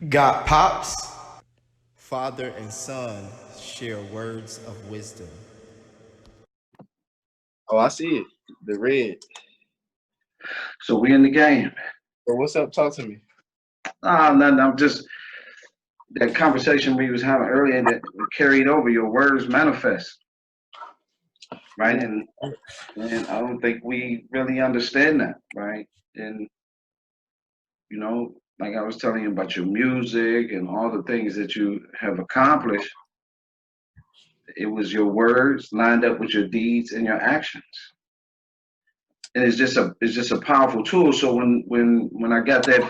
Got pops? Father and son share words of wisdom. Oh, I see it. The red. So we in the game. So what's up? Talk to me. Nothing. I'm just that conversation we was having earlier that carried over. Your words manifest, right? And I don't think we really understand that, right? And like I was telling you about your music and all the things that you have accomplished. It was your words lined up with your deeds and your actions, and it's just a powerful tool. So when I got that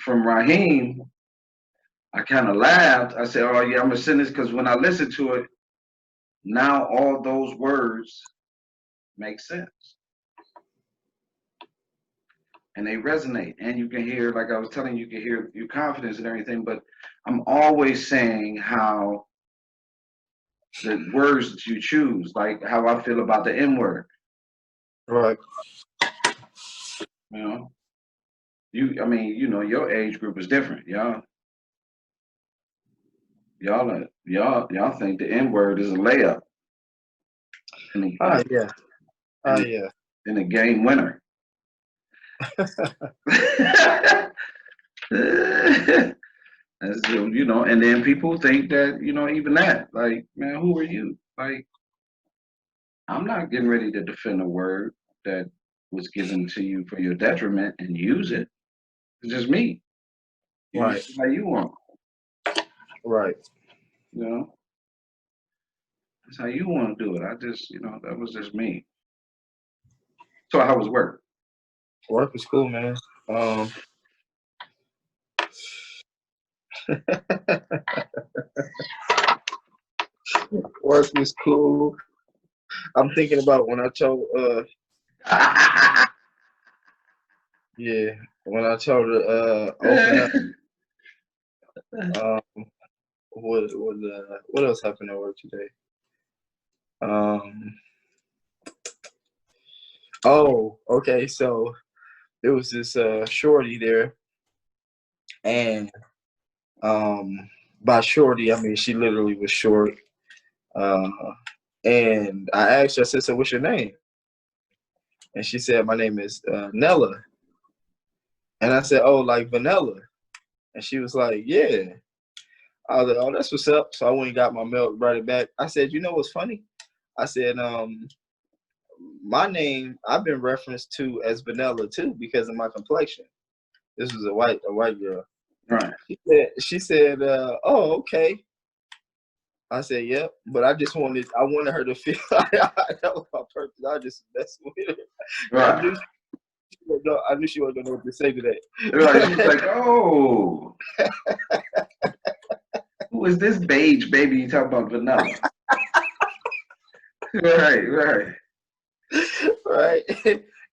from Raheem, I kind of laughed. I said, "Oh yeah, I'm gonna send this," because when I listened to it, now all those words make sense and they resonate. And you can hear, like I was telling you, you can hear your confidence and everything. But I'm always saying how the words that you choose, like how I feel about the N word. Right. You know, I mean, your age group is different. Y'all think the N word is a layup and Oh yeah. Oh and yeah. and a game winner. And then people think that, even that, like, man, who are you? Like, I'm not getting ready to defend a word that was given to you for your detriment and use it. It's just me. Use Right. it how you want. Right. You know, that's how you want to do it. I just, that was just me. So how was work? Work is cool, man. Um. Work is cool. I'm thinking about when I told yeah, when I told her open up. Um. What else happened at work today? Um. Oh, okay. So there was this shorty there, and by shorty I mean she literally was short. Uh, and I asked her, I said, "So what's your name?" And she said, "My name is Nella." And I said, "Oh, like vanilla?" And she was like, "Yeah." I was like, "Oh, that's what's up." So I went and got my milk, brought it back. I said, "You know what's funny?" I said, my name I've been referenced to as vanilla too because of my complexion. This was a white girl. Right. She said, "Oh, okay." I said, "Yep," but I wanted her to feel like that was my purpose. I just messing with her. I Right. knew I knew she wasn't gonna know what to say to Right. She's that. like, oh, who is this beige baby you talk about vanilla? Right, right. Right.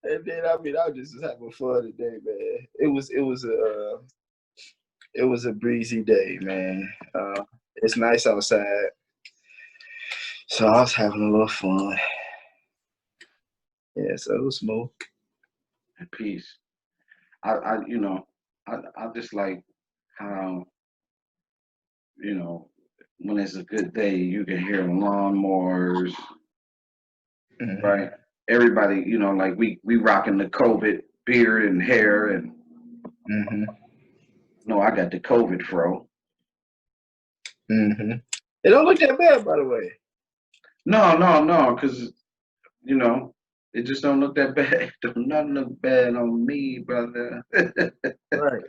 And then I mean I was just having fun today, man. It was a breezy day, man. It's nice outside, so I was having a little fun. Yeah, so it was smooth. And peace. I just like how, you know, when it's a good day, you can hear lawnmowers, Hmm. right? Everybody, like we rocking the COVID beard and hair, and Hmm. no, I got the COVID fro. Hmm. It don't look that bad, by the way. No, no, no, because you know it just don't look that bad. Don't nothing look bad on me, brother. Right.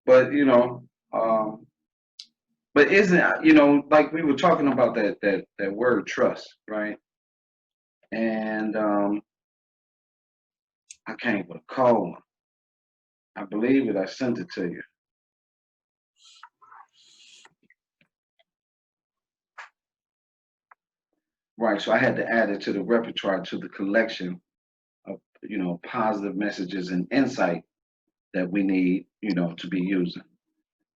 But um, but isn't like we were talking about that word trust, right? And I can't recall one. I believe it. I sent it to you. Right. So I had to add it to the repertoire, to the collection of positive messages and insight that we need to be using.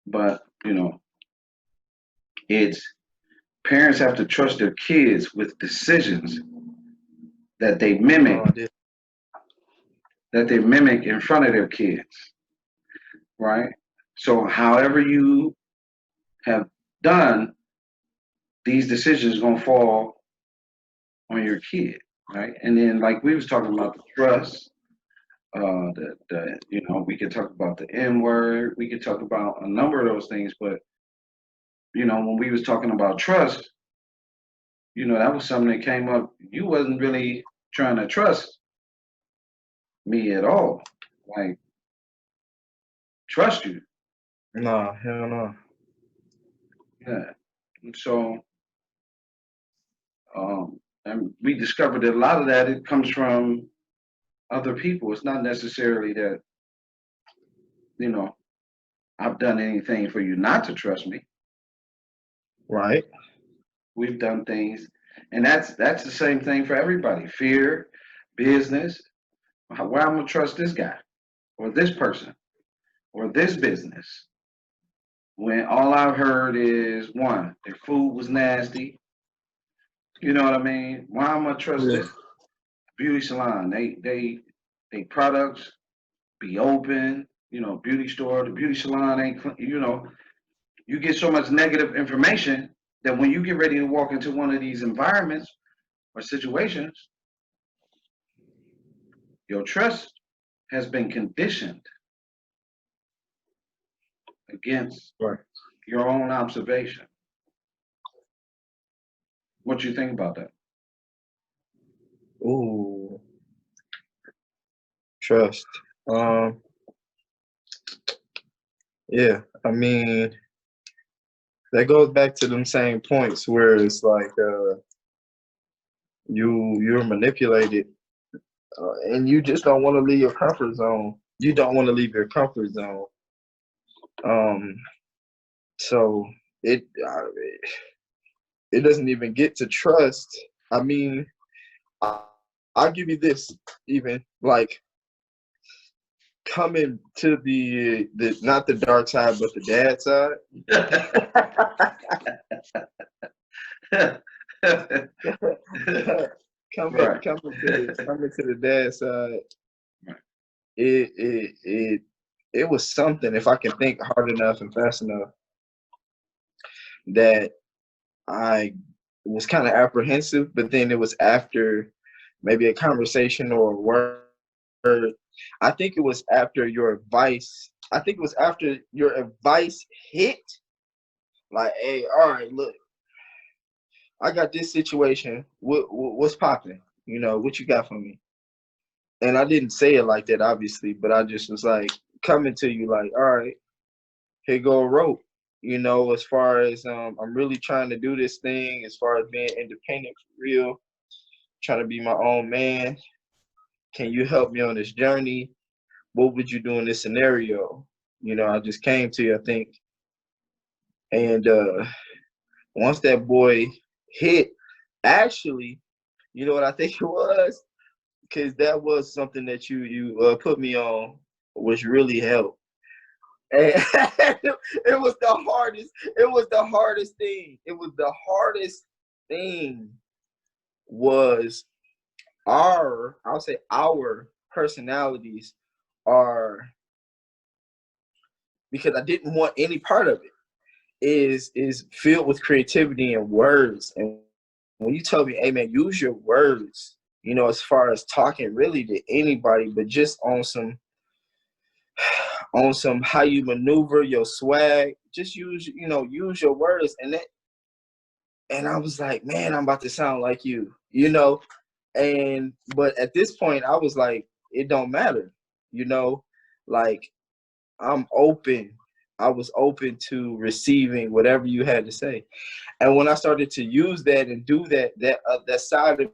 But it's parents have to trust their kids with decisions that they mimic Oh, that they mimic in front of their kids, right? So however you have done, these decisions gonna fall on your kid, right? And then like we was talking about the trust, we could talk about the N word, we could talk about a number of those things, but when we was talking about trust, that was something that came up. You wasn't really trying to trust me at all. Like trust you. No, hell no. Yeah. And so and we discovered that a lot of that it comes from other people. It's not necessarily that, I've done anything for you not to trust me. Right. We've done things, and that's the same thing for everybody. Fear, business. Why I'm gonna trust this guy or this person or this business when all I've heard is one, their food was nasty. You know what I mean? Why I'm gonna trust Yeah. this beauty salon? They products be open. Beauty store, the beauty salon ain't. You get so much negative information that when you get ready to walk into one of these environments or situations, your trust has been conditioned against Right. your own observation. What you think about that? Ooh. Trust. Um. Yeah. I mean, that goes back to them same points where it's like you're manipulated, and you just don't want to leave your comfort zone. You don't want to leave your comfort zone. Um. So it it doesn't even get to trust. I mean, I, I'll give you this, even like coming to the not the dark side but the dad side. coming Right. coming to the dad side, Right. it was something, if I can think hard enough and fast enough, that I was kind of apprehensive, but then it was after maybe a conversation or a word. I think it was after your advice. I think it was after your advice hit. Like, hey, all right, look, I got this situation. What's popping? What you got for me? And I didn't say it like that, obviously, but I just was like coming to you like, all right, here go a rope. As far as I'm really trying to do this thing, as far as being independent for real, trying to be my own man. Can you help me on this journey? What would you do in this scenario? I just came to you, I think. And once that boy hit, actually, you know what I think it was? Because that was something that you put me on, which really helped. And it was the hardest. It was the hardest thing. It was the hardest thing was I'll say our personalities are, because I didn't want any part of it, is filled with creativity and words. And when you tell me, hey man, use your words, as far as talking really to anybody, but just on some how you maneuver your swag, just use your words. And I was like, man, I'm about to sound like but at this point I was like, it don't matter, like I'm open. I was open to receiving whatever you had to say. And when I started to use that and do that, that side of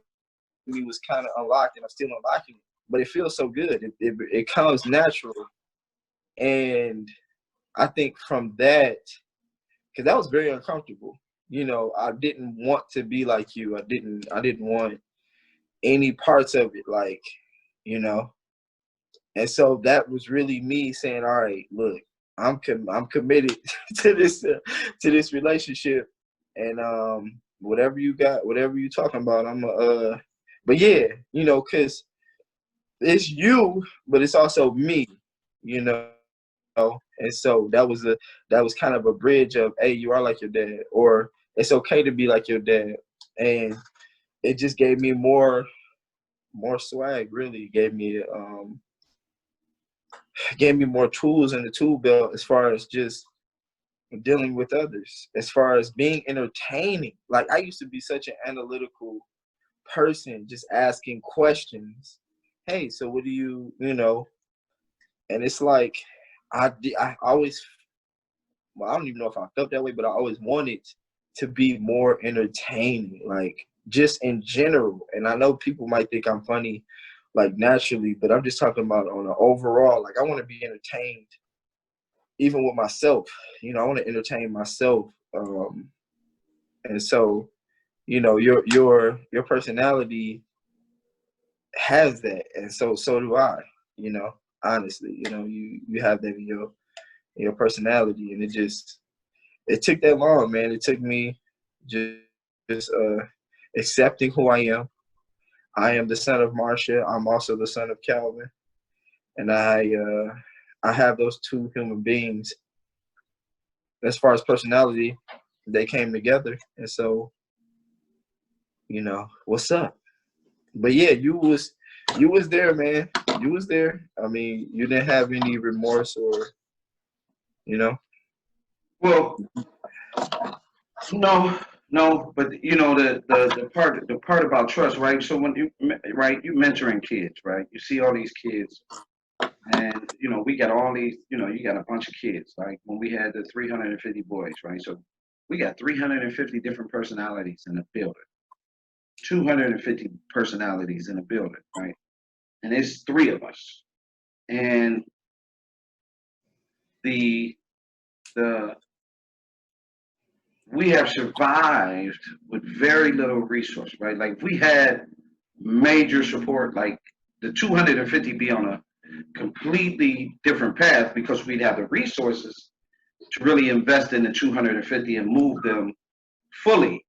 me was kind of unlocked, and I'm still unlocking it. But it feels so good. It comes natural. And I think from that, because that was very uncomfortable. I didn't want to be like you. I didn't want any parts of it, like, you know. And so that was really me saying, all right, look, I'm committed to this relationship, and whatever you got, whatever you talking about, but yeah, because it's you, but it's also me, you know. And so that was kind of a bridge of, hey, you are like your dad, or it's okay to be like your dad. And it just gave me more swag, really. Gave me more tools in the tool belt as far as just dealing with others, as far as being entertaining. Like, I used to be such an analytical person, just asking questions. Hey, so what do you know? And it's like, I always, well, I don't even know if I felt that way, but I always wanted to be more entertaining, like just in general. And I know people might think I'm funny, like naturally, but I'm just talking about on an overall. Like, I want to be entertained, even with myself. I want to entertain myself. And so, your personality has that, and so do I. Honestly, you have that in your personality, and it took that long, man. It took me just accepting who I am. I am the son of Marsha. I'm also the son of Calvin, and I have those two human beings. As far as personality, they came together, and so, what's up? But yeah, you was there, man. You was there. I mean, you didn't have any remorse or, Well, no, but the part about trust, right? So when you mentoring kids, right? You see all these kids, and we got all these, you got a bunch of kids. Like when we had the 350 boys, right? So we got 350 different personalities in the building, 250 personalities in the building, right? And it's three of us, and the we have survived with very little resources, right? Like, if we had major support, like the 250 be on a completely different path, because we'd have the resources to really invest in the 250 and move them fully.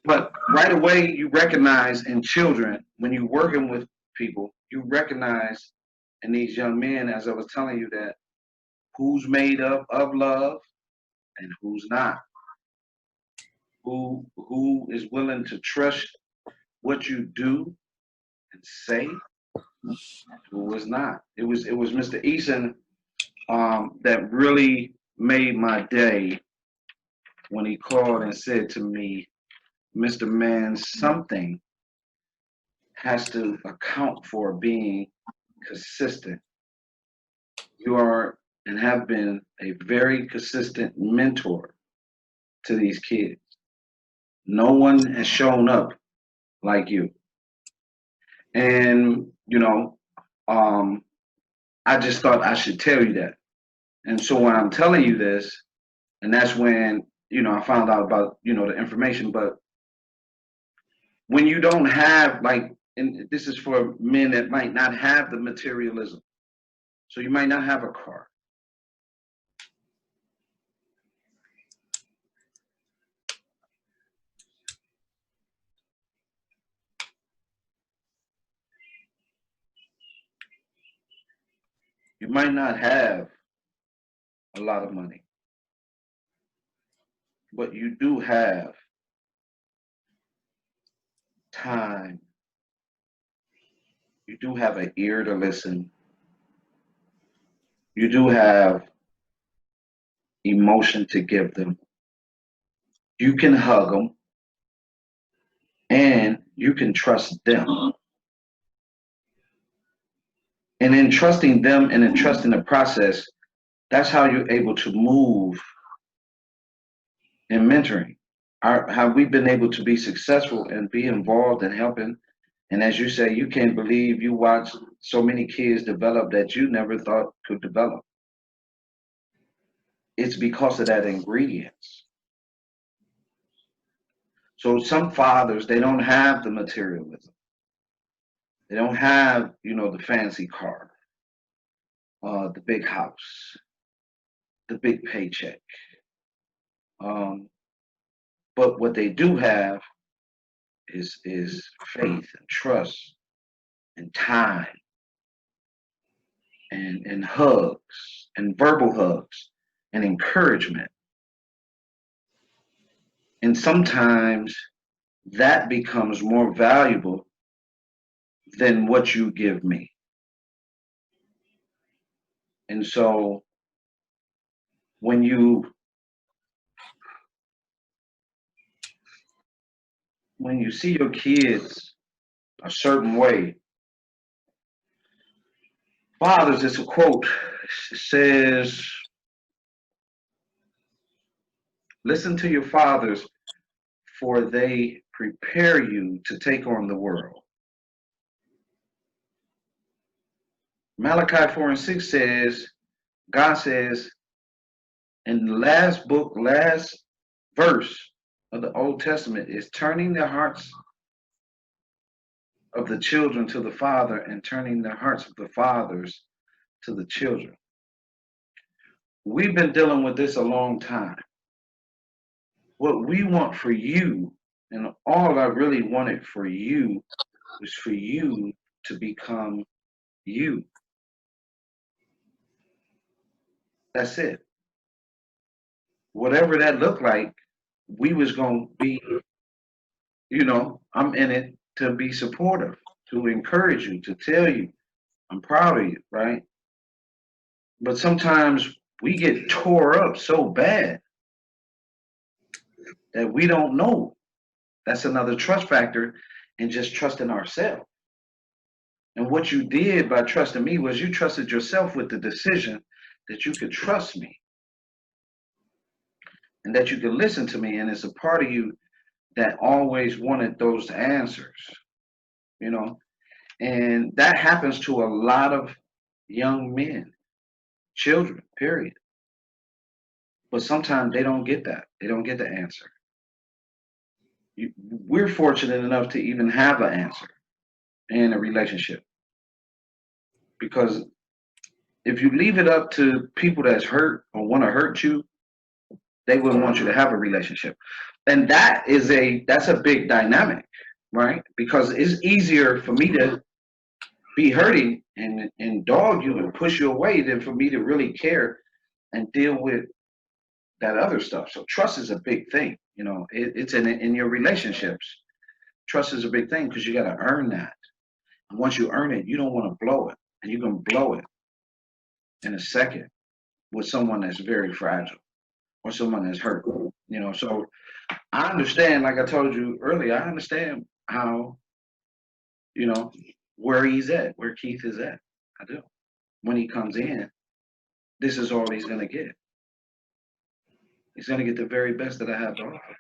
But right away, you recognize in children, when you're working with people, you recognize in these young men, as I was telling you, that who's made up of love and who's not. Who is willing to trust what you do and say, who was not. It was Mr. Eason that really made my day when he called and said to me, Mr. Man, something has to account for being consistent. You are and have been a very consistent mentor to these kids. No one has shown up like you. And, I just thought I should tell you that. And so when I'm telling you this, and that's when, I found out about, the information, but when you don't have, like, and this is for men that might not have the materialism. So you might not have a car. You might not have a lot of money, but you do have time. You do have an ear to listen. You do have emotion to give them. You can hug them, and you can trust them. And in trusting them and in trusting the process, that's how you're able to move in mentoring. Have we been able to be successful and be involved in helping? And as you say, you can't believe you watch so many kids develop that you never thought could develop. It's because of that ingredients. So some fathers, they don't have the materialism. They don't have, the fancy car, the big house, the big paycheck. But what they do have is faith and trust and time. and hugs and verbal hugs and encouragement. And sometimes that becomes more valuable than what you give me. And so when you see your kids a certain way, fathers, it's a quote, says, listen to your fathers, for they prepare you to take on the world. Malachi 4 and 6 says, God says in the last book, last verse of the Old Testament is turning the hearts of the children to the father and turning the hearts of the fathers to the children. We've been dealing with this a long time. What we want for you, and all I really wanted for you, was for you to become you. That's it. Whatever that looked like, we was going to be, I'm in it to be supportive, to encourage you, to tell you, I'm proud of you, right? But sometimes we get tore up so bad that we don't know. That's another trust factor in just trusting ourselves. And what you did by trusting me was you trusted yourself with the decision that you could trust me and that you could listen to me. And it's a part of you that always wanted those answers, and that happens to a lot of young men, children, period. But sometimes they don't get that. They don't get the answer. We're fortunate enough to even have an answer in a relationship. Because if you leave it up to people that's hurt or want to hurt you, they wouldn't want you to have a relationship. And that's a big dynamic, right? Because it's easier for me to be hurting and dog you and push you away than for me to really care and deal with that other stuff. So trust is a big thing. It's in your relationships. Trust is a big thing because you got to earn that. And once you earn it, you don't want to blow it. And you can blow it in a second with someone that's very fragile or someone that's hurt. So I understand, like I told you earlier, I understand how, where he's at, where Keith is at. I do. When he comes in, this is all he's going to get. He's going to get the very best that I have to offer.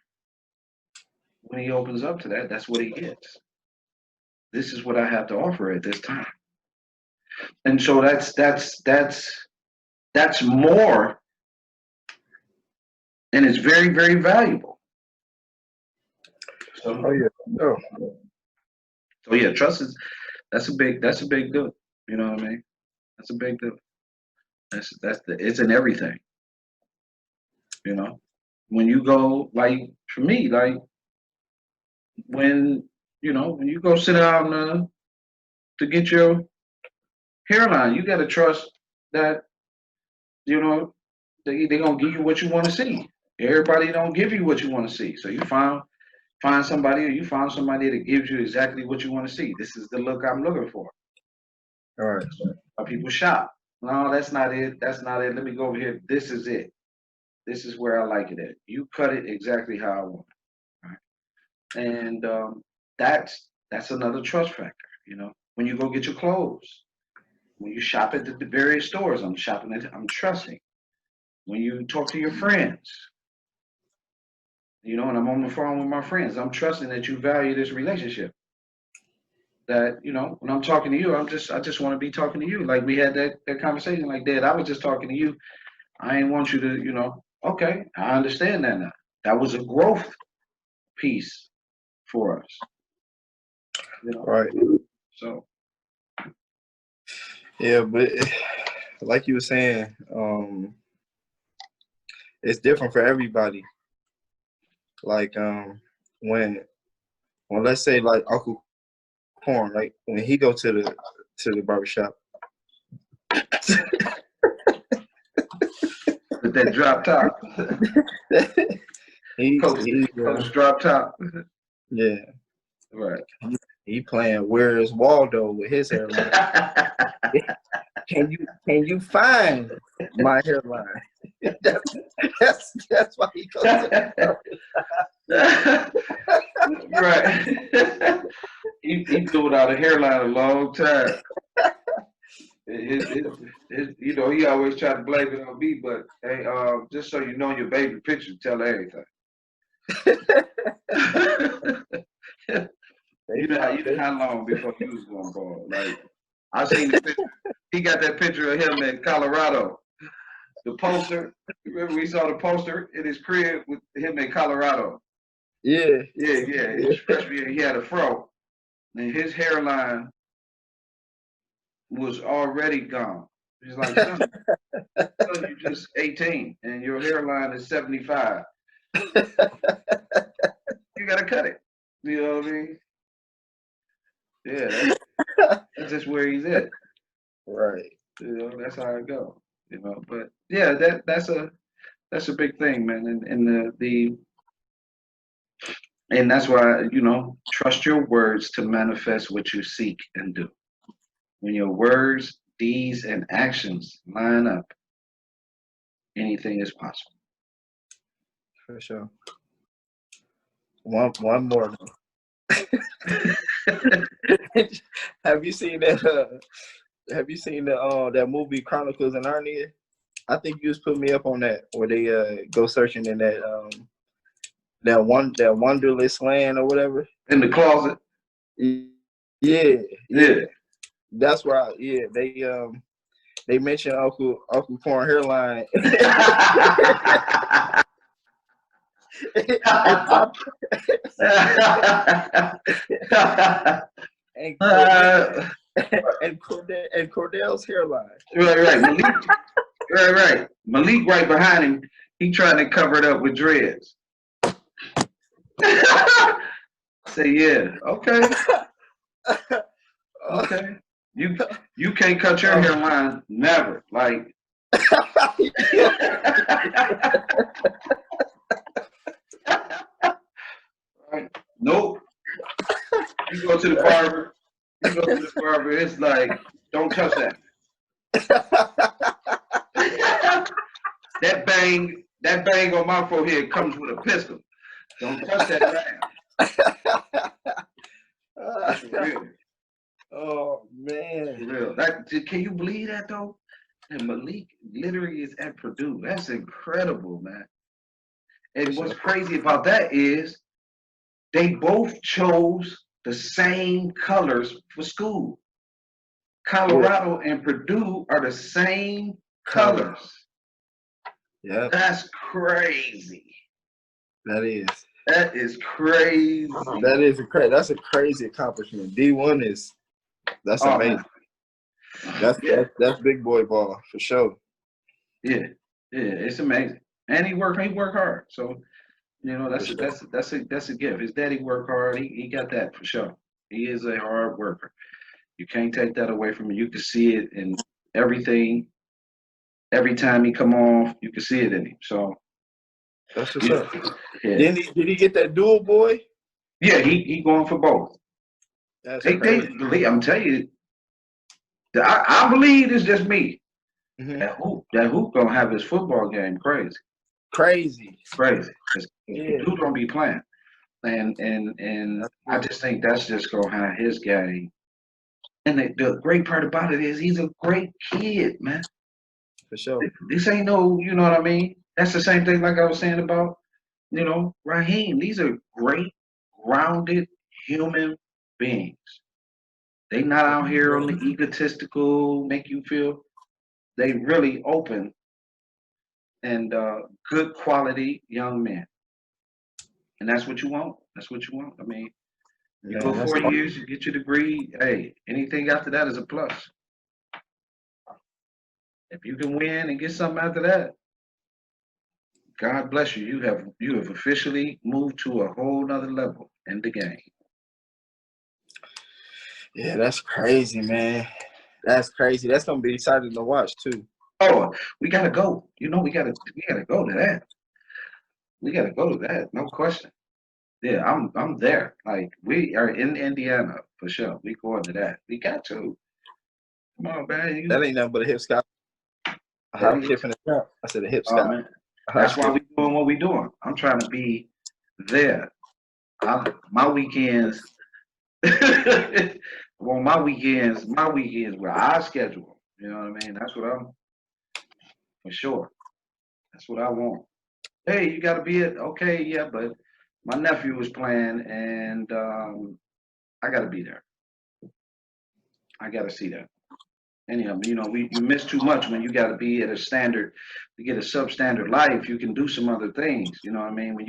When he opens up to that, that's what he gets. This is what I have to offer at this time. And so that's more, and it's very, very valuable. So, So yeah, trust is that's a big deal. You know what I mean? That's a big deal. It's in everything. When you go, like, for me, like when you go sit down to get your hairline, you got to trust that they're gonna give you what you want to see. Everybody don't give you what you want to see, so you find somebody, or you find somebody that gives you exactly what you want to see. This is the look I'm looking for. All right. People shop. No, that's not it. That's not it. Let me go over here. This is it. This is where I like it at. You cut it exactly how I want it. Right? And that's another trust factor. When you go get your clothes, when you shop at the various stores, I'm trusting. When you talk to your friends, and I'm on the phone with my friends, I'm trusting that you value this relationship. That, when I'm talking to you, I just want to be talking to you. Like we had that conversation, like, Dad, I was just talking to you. I didn't want you to, okay, I understand that now. That was a growth piece for us. Right. So. Yeah, but like you were saying, it's different for everybody. Like when let's say like Uncle Corn, like when he go to the barbershop, With that drop top. Coach drop top. Yeah. Right. He playing Where's Waldo with his hairline. Can you find my hairline? that's why he goes to right. He been without a hairline a long time. You know, he always try to blame it on me, but hey, just so you know, your baby picture tell everything. You know how long before you was going bald? Like I seen the picture. He got that picture of him in Colorado. The poster. Remember we saw the poster in his crib with him in Colorado. Yeah. His freshman year, he had a fro, and his hairline was already gone. He's like, son, you're just 18 and your hairline is 75. You gotta cut it. You know what I mean? Yeah, that's just where he's at. Right. You know, that's how it goes. You know, but yeah, that's a big thing, man. And that's why, you know, trust your words to manifest what you seek and do. When your words, deeds, and actions line up, anything is possible. For sure. One more. Have you seen that? Have you seen that movie Chronicles of Narnia? I think you just put me up on that, where they go searching in that wonderless land or whatever. In the closet. Yeah. That's why. Yeah, they mentioned Uncle Corn hairline. and Cordell's hairline. Right. Right. Malik right behind him. He trying to cover it up with dreads. Say yeah. Okay. Okay. You can't cut your hairline. Never. Like. Right. Nope. You go to the barber. It's like, don't touch that. That bang on my forehead comes with a pistol. Don't touch that bang. That's real. Oh man. For real. Can you believe that though? And Malik literally is at Purdue. That's incredible, man. And what's crazy about that is they both chose the same colors for school. Colorado and Purdue are the same colors. Yeah. That's crazy. That is. That is crazy. That's a crazy accomplishment. D1 that's amazing. Man. That's big boy ball for sure. Yeah, it's amazing. And he worked hard. So, you know, that's a gift. His daddy worked hard. He got that for sure. He is a hard worker. You can't take that away from him. You can see it in everything. Every time he come off, you can see it in him. So that's what's up. Yeah. Did he get that dual boy? Yeah, he going for both. That's crazy. I'm telling you, I believe it's just me. Mm-hmm. That hoop gonna have his football game crazy. Crazy. Yeah. Dude don't be playing. And I just think that's just gonna have his game. And the great part about it is he's a great kid, man. For sure. This ain't no, you know what I mean? That's the same thing like I was saying about, you know, Raheem. These are great, rounded human beings. They not out here on the egotistical, make you feel. They really open and good quality young men. And that's what you want. I mean, you go 4 years, you get your degree. Hey, anything after that is a plus. If you can win and get something after that, God bless you. You have officially moved to a whole nother level in the game. Yeah, that's crazy, man. That's crazy. That's gonna be exciting to watch too. Oh, we gotta go. You know, we gotta go to that. We gotta go to that. No question. Yeah, I'm there. Like we are in Indiana for sure. We going to that. We got to. Come on, man. That ain't nothing but a hip scotch. A That hop, is. skip, and a jump. I said a hip Oh scotch. man. A hop, That's why skip. we doing what we doing. I'm trying to be there. My weekends. Well, my weekends where I schedule. You know what I mean? That's what I'm for sure. That's what I want. Hey, you got to be it. Okay, yeah, but my nephew is playing, and I got to be there. I got to see that. Anyhow, you know, you miss too much when you got to be at a standard. To get a substandard life, you can do some other things. You know what I mean? When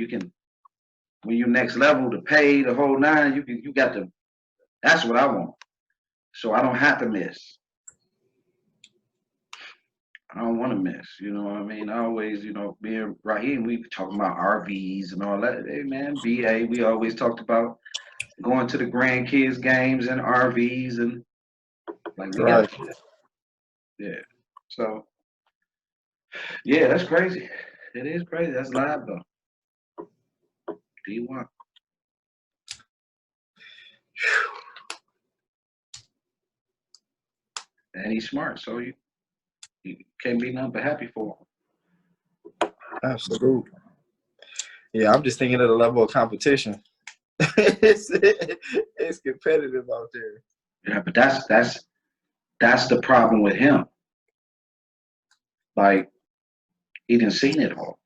you next level to pay the whole nine, you got to. That's what I want. So I don't have to miss. I don't want to miss. You know what I mean? I always, you know, being Raheem, we talking about RVs and all that. Hey man, BA, we always talked about going to the grandkids games and RVs and like we got Right. yeah. So yeah, that's crazy. It is crazy. That's live though. D1. And he's smart, so you can't be nothing but happy for him. Absolutely. Yeah, I'm just thinking of the level of competition. It's competitive out there. Yeah, but that's the problem with him. Like he didn't seen it all.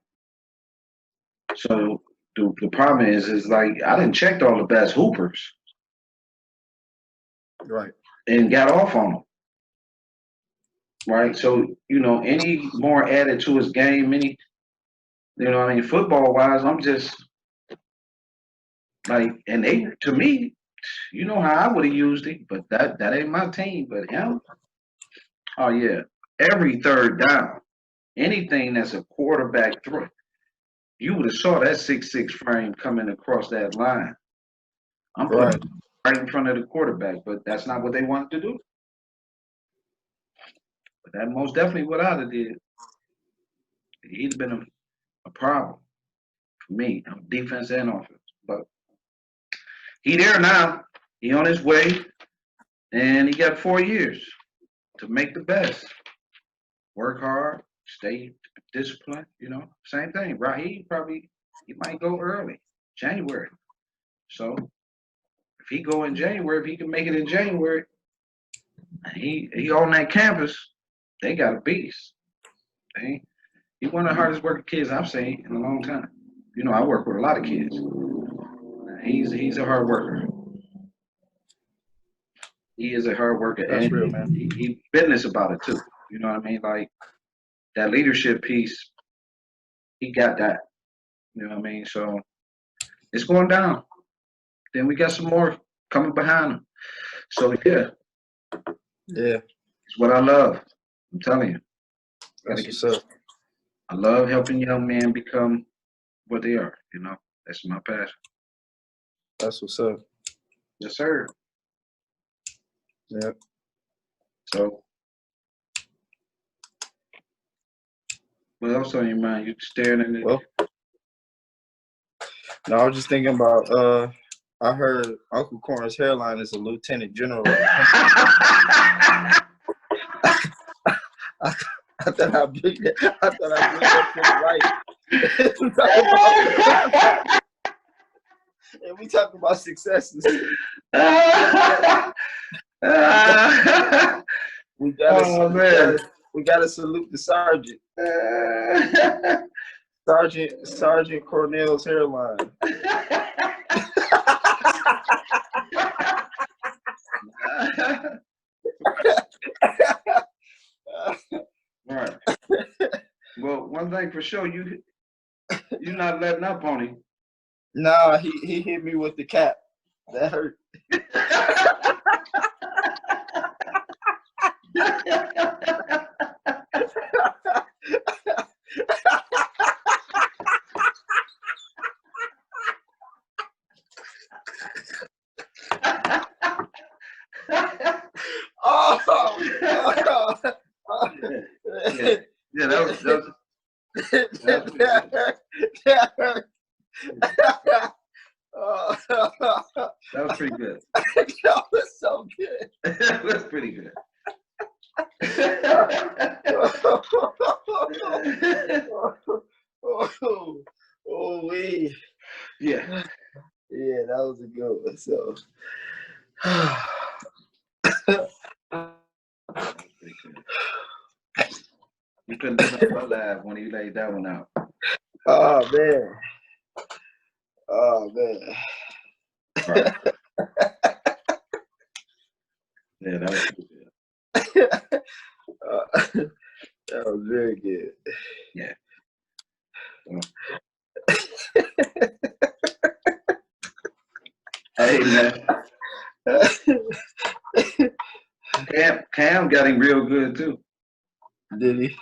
So the problem is like I didn't check all the best hoopers Right. and got off on them. Right. So, you know, any more added to his game, any you know what I mean, football wise, I'm just like and they to me, you know how I would have used it, but that ain't my team. But him, oh yeah. Every third down, anything that's a quarterback threat, you would have saw that 6'6" frame coming across that line. I'm Right. putting right in front of the quarterback, but that's not what they wanted to do. But that most definitely what I'd have did. He'd have been a problem for me, defense and offense. But he there now. He on his way, and he got 4 years to make the best. Work hard, stay disciplined. You know, same thing. Raheem he might go early, January. So if he go in January, if he can make it in January, and he on that campus, they got a beast. He one of the hardest working kids I've seen in a long time. You know, I work with a lot of kids. He's a hard worker. He is a hard worker, That's and real, man. he business about it too. You know what I mean? Like that leadership piece, he got that. You know what I mean? So it's going down. Then we got some more coming behind him. So yeah, Yeah. it's what I love. I'm telling you. That's what's up. I love helping young men become what they are. You know, that's my passion. That's what's up. Yes, sir. Yep. So, what else on your mind? You staring at it? Well, no, I was just thinking about I heard Uncle Corn's hairline is a lieutenant general. I thought I blinked up to the right. And we talk about successes. We gotta salute the sergeant. Sergeant Cornell's hairline. Right. Well, one thing for sure, you're not letting up on him. Nah, he hit me with the cap. That hurt. Oh, That's pretty good. That hurt. Oh, That was pretty good. that was so good. That was pretty good. Oh, wee. Yeah. Yeah, that was a good one. So, That was pretty good. You couldn't do nothing but laugh when he laid that one out. oh man, oh man. Right. Yeah, that was pretty good. That was very good. Yeah. Hey man, Cam got him real good too. Did he?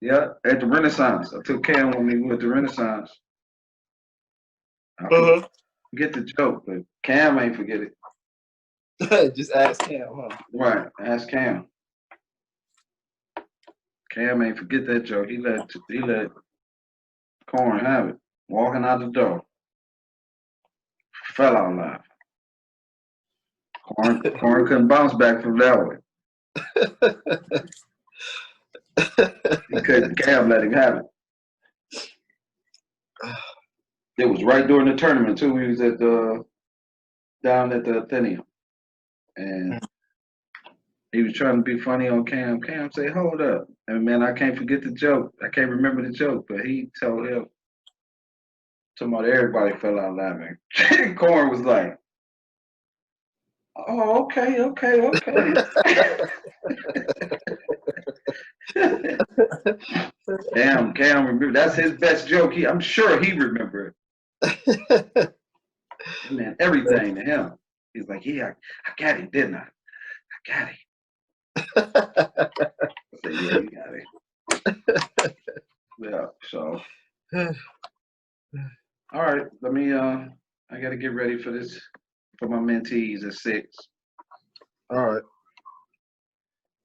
Yeah, at the Renaissance. I took Cam with me at the Renaissance. I forget the joke, but Cam ain't forget it. Just ask him, huh? Right, ask Cam. Cam ain't forget that joke. He let Corn have it. Walking out the door. Fell out laughing. Corn couldn't bounce back from that one. He couldn't. Cam let him have it. It was right during the tournament too. We was at down at the Athenaeum, and he was trying to be funny on Cam. Cam said, "Hold up, and man, I can't forget the joke. I can't remember the joke, but he told him." Talking about everybody fell out laughing. Corn was like, "Oh, okay." Damn, Cam remember that's his best joke. I'm sure he remembered. Man, everything to him. He's like, "Yeah, I got it, didn't I? I got it." I said, "Yeah, you got it." Yeah. So, all right. Let me. I got to get ready for this for my mentees at 6. All right.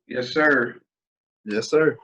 Yes, sir. Yes, sir.